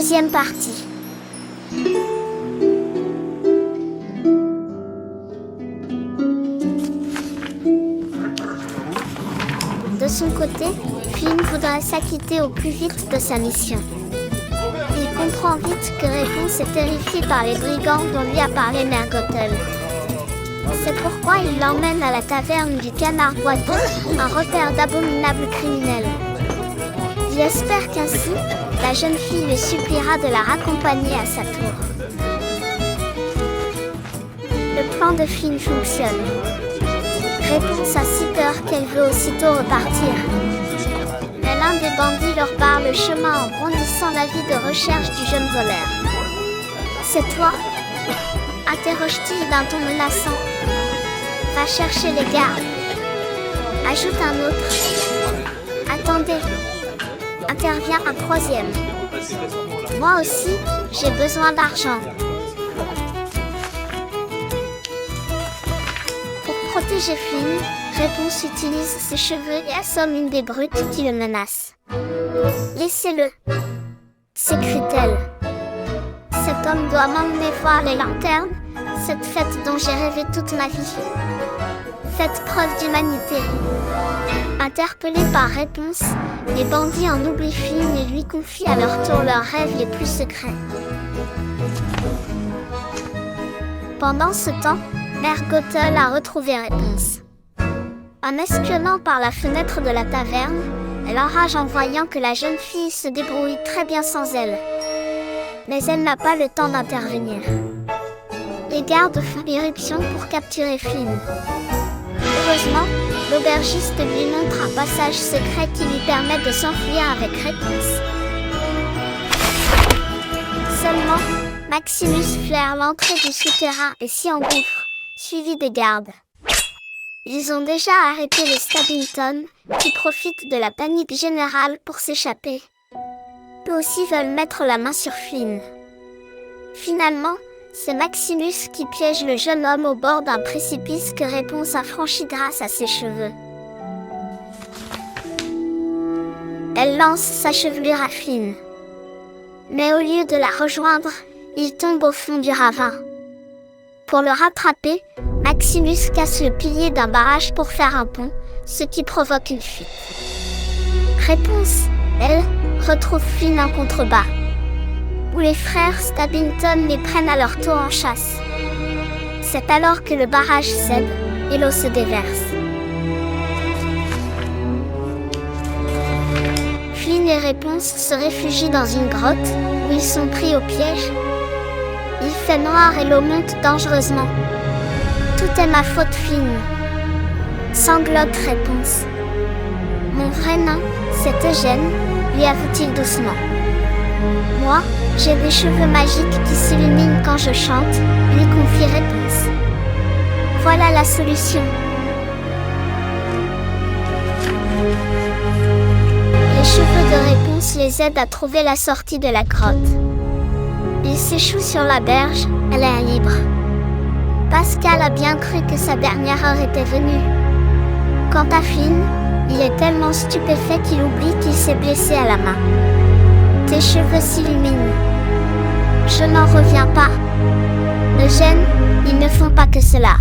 Deuxième partie. De son côté, Flynn voudrait s'acquitter au plus vite de sa mission. Il comprend vite que Réponse est terrifié par les brigands dont lui a parlé Mère Gothel. C'est pourquoi il l'emmène à la taverne du Canard Boiteux, un repère d'abominables criminels. Il espère qu'ainsi, la jeune fille lui suppliera de la raccompagner à sa tour. Le plan de Flynn fonctionne. Réponse a si peur qu'elle veut aussitôt repartir. Mais l'un des bandits leur barre le chemin en brandissant l'avis de recherche du jeune voleur. « C'est toi ?» interroge-t-il d'un ton menaçant. « Va chercher les gardes. » Ajoute un autre. « Attendez !» intervient un troisième. « Moi aussi, j'ai besoin d'argent. » Pour protéger Flynn, Réponse utilise ses cheveux et assomme une des brutes qui le menace. « Laissez-le !» s'écrie-t-elle. « Cet homme doit m'emmener voir les lanternes, cette fête dont j'ai rêvé toute ma vie. Faites preuve d'humanité. » Interpellés par Réponse, les bandits en oublient Flynn et lui confient à leur tour leurs rêves les plus secrets. Pendant ce temps, Mère Gothel a retrouvé Réponse. En espionnant par la fenêtre de la taverne, elle enrage en voyant que la jeune fille se débrouille très bien sans elle. Mais elle n'a pas le temps d'intervenir. Les gardes font irruption pour capturer Flynn. Heureusement, l'aubergiste lui montre un passage secret qui lui permet de s'enfuir avec Réponse. Seulement, Maximus flaire l'entrée du souterrain et s'y engouffre, suivi des gardes. Ils ont déjà arrêté les Stabbington, qui profitent de la panique générale pour s'échapper. Eux aussi veulent mettre la main sur Flynn. Finalement, c'est Maximus qui piège le jeune homme au bord d'un précipice que Réponse a franchi grâce à ses cheveux. Elle lance sa chevelure à Flynn. Mais au lieu de la rejoindre, il tombe au fond du ravin. Pour le rattraper, Maximus casse le pilier d'un barrage pour faire un pont, ce qui provoque une fuite. Réponse, elle, retrouve Flynn en contrebas, où les frères Stabbington les prennent à leur tour en chasse. C'est alors que le barrage cède et l'eau se déverse. Flynn et Réponse se réfugient dans une grotte où ils sont pris au piège. Il fait noir et l'eau monte dangereusement. Tout est ma faute, Flynn. Sanglote Réponse. Mon vrai nom, c'est Eugène, lui avoue-t-il doucement. Moi, j'ai des cheveux magiques qui s'illuminent quand je chante, lui confie Réponse. Voilà la solution. Les cheveux de Réponse les aident à trouver la sortie de la grotte. Il s'échoue sur la berge, elle est libre. Pascal a bien cru que sa dernière heure était venue. Quant à Flynn, il est tellement stupéfait qu'il oublie qu'il s'est blessé à la main. Tes cheveux s'illuminent. Je n'en reviens pas. Eugène, ils ne font pas que cela.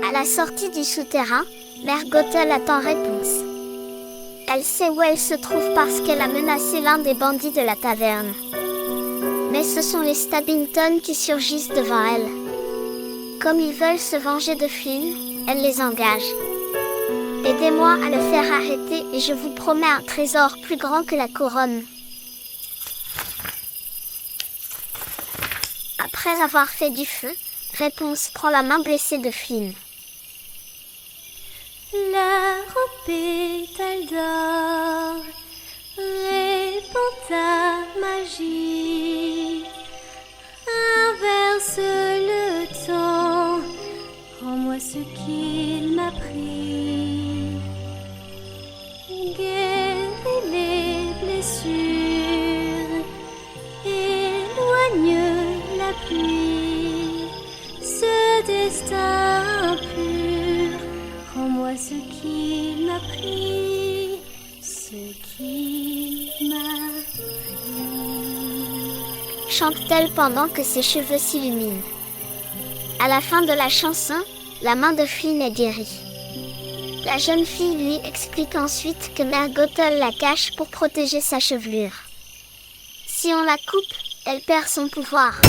À la sortie du souterrain, Mère Gothel attend Réponse. Elle sait où elle se trouve parce qu'elle a menacé l'un des bandits de la taverne. Mais ce sont les Stabbington qui surgissent devant elle. Comme ils veulent se venger de Flynn, elle les engage. Aidez-moi à le faire arrêter et je vous promets un trésor plus grand que la couronne. Après avoir fait du feu, Réponse prend la main blessée de Flynn. Fleur aux pétales d'or, répand ta magie, inverse le temps, rends-moi ce qu'il m'a pris, guéris les blessures, éloigne la pluie, ce destin pur. Rends-moi ce qu'il m'a pris, ce qui m'a chante-t-elle pendant que ses cheveux s'illuminent. À la fin de la chanson, la main de Flynn est guérie. La jeune fille lui explique ensuite que Mère Gothel la cache pour protéger sa chevelure. Si on la coupe, elle perd son pouvoir.